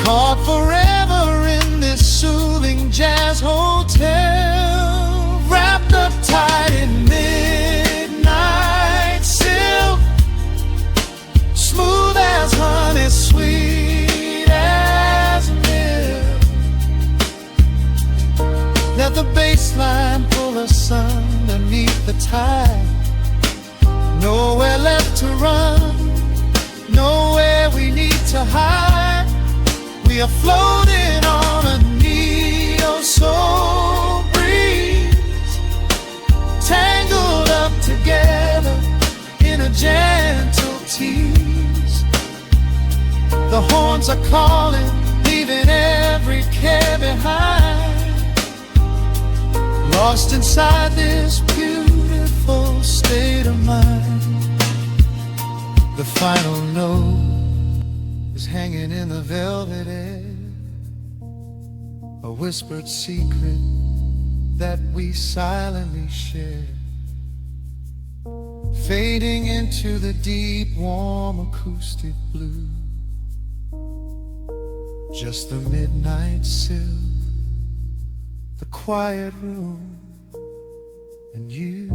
Caught forever in this soothing jazz hotel. Wrapped up tight in midnight silk. Smooth as honey, sweet as milk. Let the bass line pull us underneath the tide. Nowhere left to run, nowhere we need to hide. We are floating on a neo-soul breeze, tangled up together in a gentle tease. The horns are calling, leaving every care behind. Lost inside this beautiful state of mind. The final note is hanging in the velvet air, a whispered secret that we silently share, fading into the deep, warm acoustic blue. Just the midnight silk, the quiet room, and you.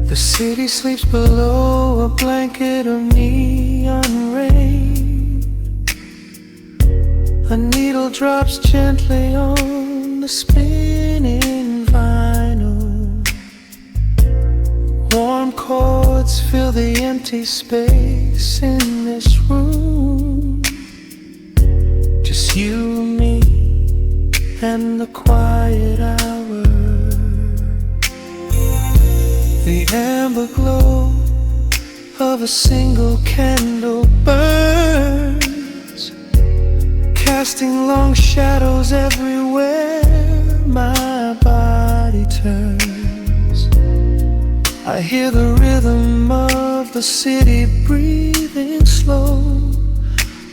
The city sleeps below a blanket of neon rain. A needle drops gently on the spinning vinyl. Warm chords fill the empty space in this room. Just you, me, and the quiet hour. The amber glow of a single candle burns, casting long shadows everywhere my body turns. I hear the rhythm of the city breathing slow,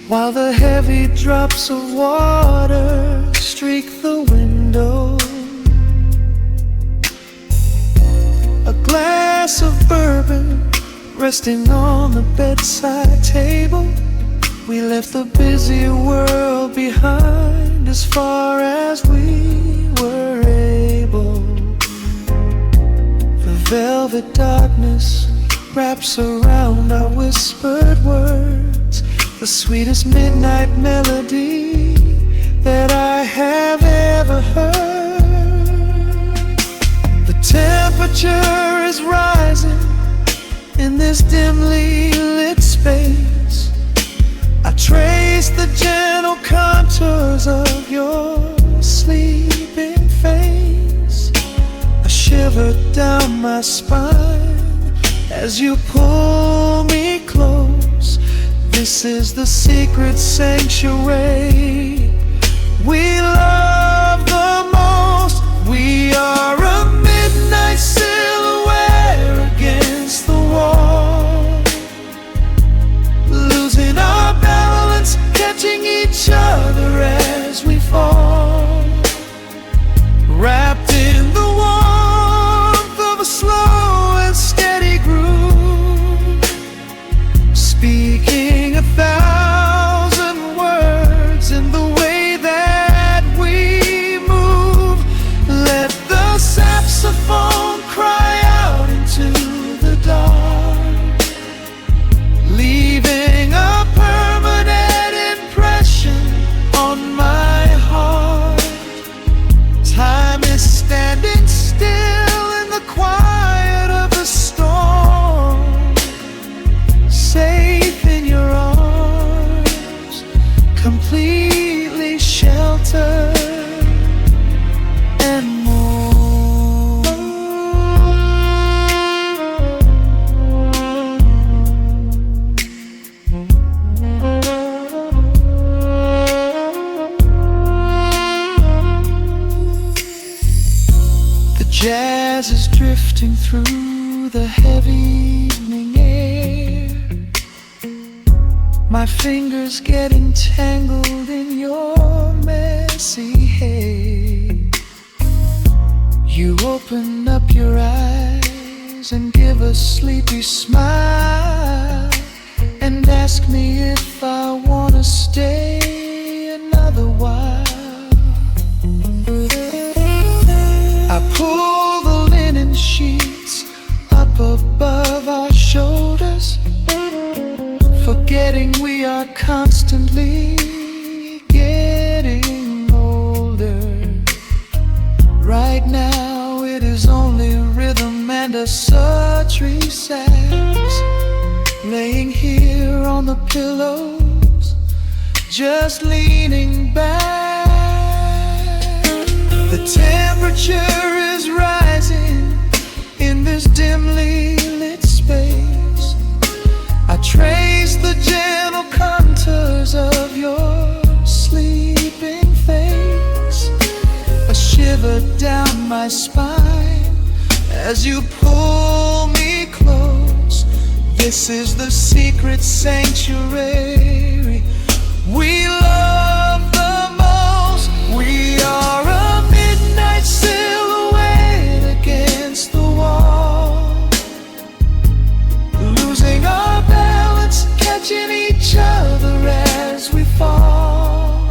while the heavy drops of water streak the window. A glass of bourbon resting on the bedside table. We left the busy world behind as far as we were able. The velvet darkness wraps around our whispered words, the sweetest midnight melody that I have ever heard. The temperature is rising in this dimly lit space. I trace the gentle contours of your sleeping face. A shiver down my spine as you pull me close. This is the secret sanctuary we love the most. We are a midnight silhouette against the wall, losing our balance, catching each other as we fall, wrapped in the warmth of a slow and steady groove, speaking 1,000 words in the way that we move. Let the drifting through the heavy evening air. My fingers get entangled in your messy hair. You open up your eyes and give a sleepy smile and ask me if I wanna stay another while. I pull the linen sheets up above our shoulders, forgetting we are constantly getting older. Right now it is only rhythm and a sultry sax, laying here on the pillows, just leaning back. The temperature is rising in this dimly lit space. I trace the gentle contours of your sleeping face. A shiver down my spine as you pull me close. This is the secret sanctuary we love the most. We are a midnight silhouette against the wall, losing our balance, catching each other as we fall,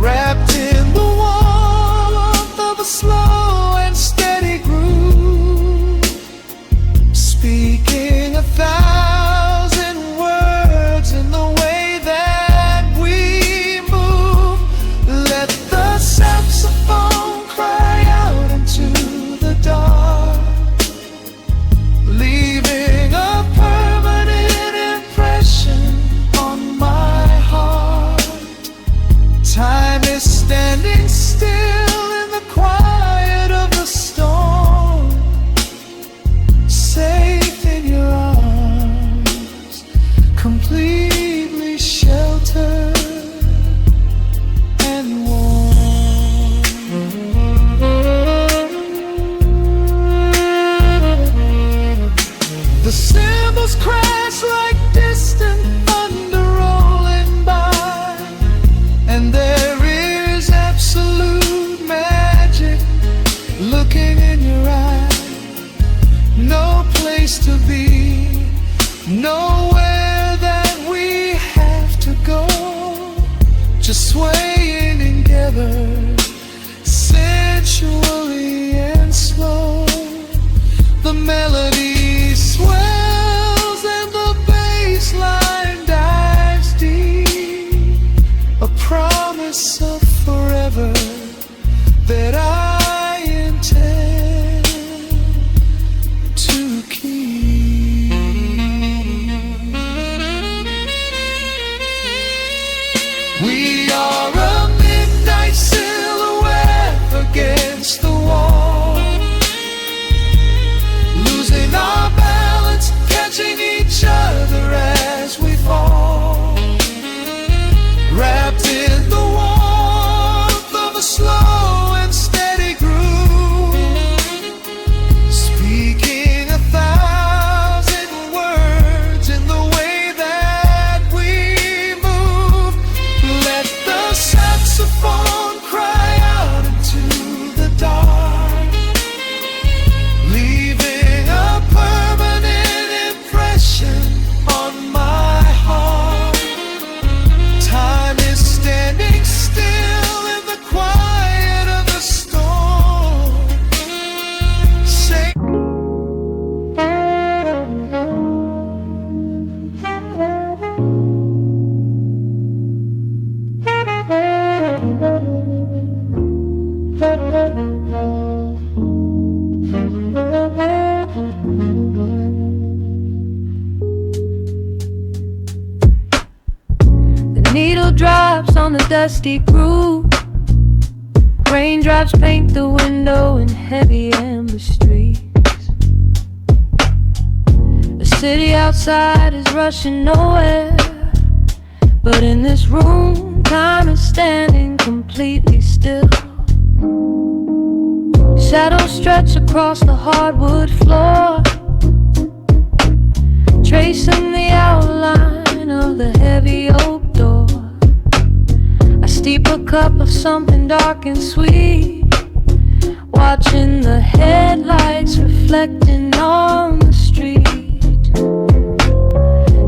wrapped in the warmth of a slow and steady groove, speaking 1,000 words in the way that we move. Let the saxophone cry out into the dark, leaving a permanent impression on my heart. Time is standing still in the quiet of the storm, safe in your arms, completely sheltered and warm. The cymbals crash like distant thunder rolling by, and there is absolute magic looking in your eyes. No place to be, nowhere that we have to go, just swaying together, sensually and slow. The melody swells and the bass line dives deep, a promise of forever that I intend to keep. We are a midnight silhouette against the wall, losing our balance, catching each other as we fall, wrapped in the warmth of a slow and steady groove, speaking 1,000 words in the way that we move. Let the saxophone cry out into the dark, leaving a permanent impression on my heart. Time is standing still in the quiet of the storm. Say The needle drops on the dusty groove. Raindrops paint the window in heavy amber streaks. The city outside is rushing nowhere, but in this room, time is standing completely still. Shadows stretch across the hardwood floor, tracing the outline of the heavy oak door. I steep a cup of something dark and sweet, watching the headlights reflecting on the street.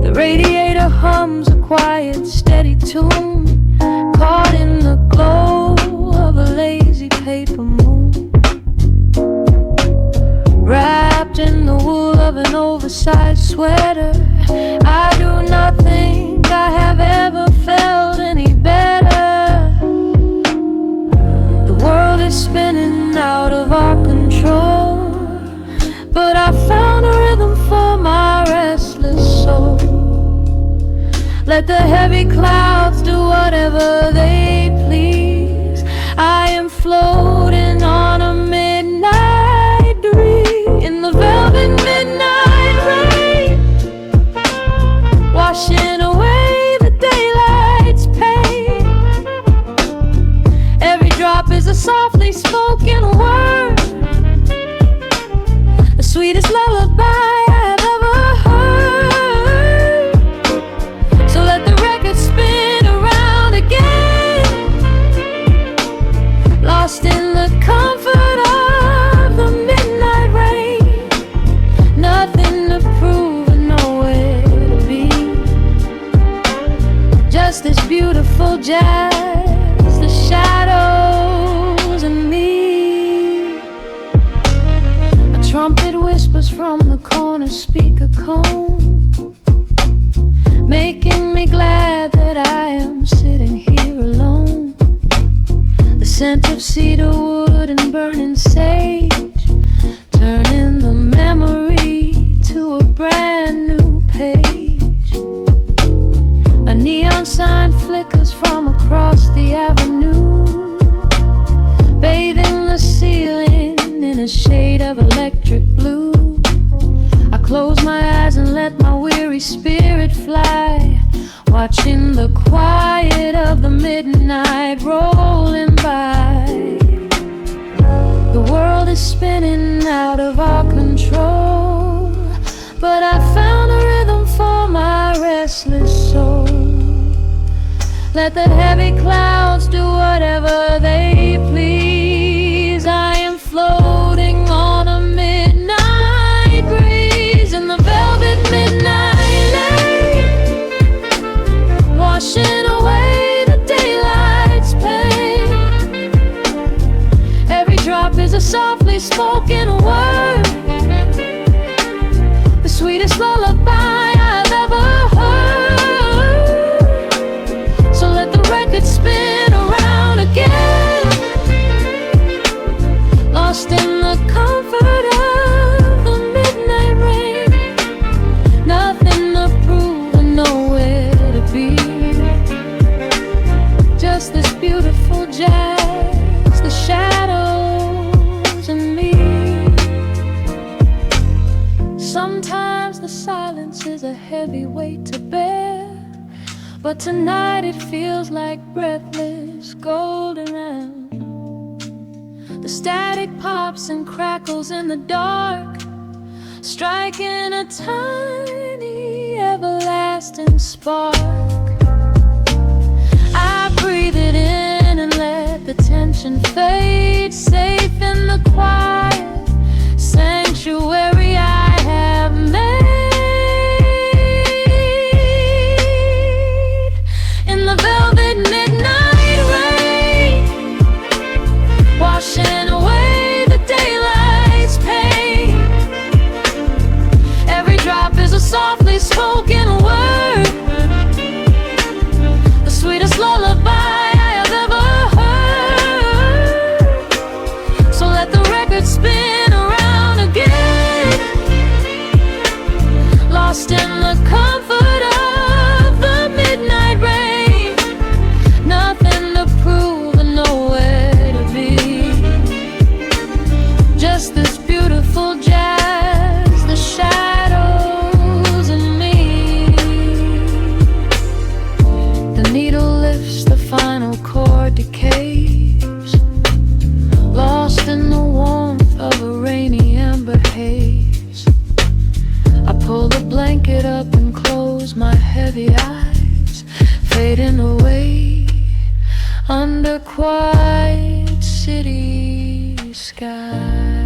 The radiator hums a quiet, steady tune, caught in the glow of a lazy paper moon. Wrapped in the wool of an oversized sweater, I do not think I have ever felt any better. The world is spinning out of our control, but I found a rhythm for my restless soul. Let the heavy clouds do whatever they please. I am floating on a midnight breeze in the velvet midnight rain, washing away the daylight's pain. Every drop is a softly spoken word, the sweetest lullaby I have ever heard. So let the record spin around again, lost in the comfort of the midnight rain. Nothing to prove and nowhere to be, just this beautiful jazz, the shadows and me. A trumpet whispers from the corner speaker cone, making me glad that I am sitting here alone. The scent of cedar wood and burning sage, turning the memory to a brand new page. A neon sign flickers from across the avenue, bathing the ceiling in a shade of electric blue. I close my eyes and let my weary spirit fly, watching the quiet of the midnight rolling by. The world is spinning out of our control, but I found a rhythm for my restless soul. Let the heavy clouds do whatever they please. I am floating on a midnight breeze in the velvet midnight lane, washing away the daylight's pain. Every drop is a softly spoken word, the sweetest lullaby I've ever heard. So let the record spin around again, lost in the comfort of the midnight rain. Nothing to prove and nowhere to be, just this beautiful jazz, the shadows and me. Sometimes the silence is a heavy weight to bear, but tonight it feels like breathless golden round. The static pops and crackles in the dark, striking a tiny everlasting spark. I breathe it in and let the tension fade, safe in the quiet sanctuary I have made. In the velvet midnight rain, washing away the daylight's pain. Every drop is a softly spoken word, the sweetest lullaby I have ever heard. So let the record spin get up and close my heavy eyes, fading away under quiet city skies.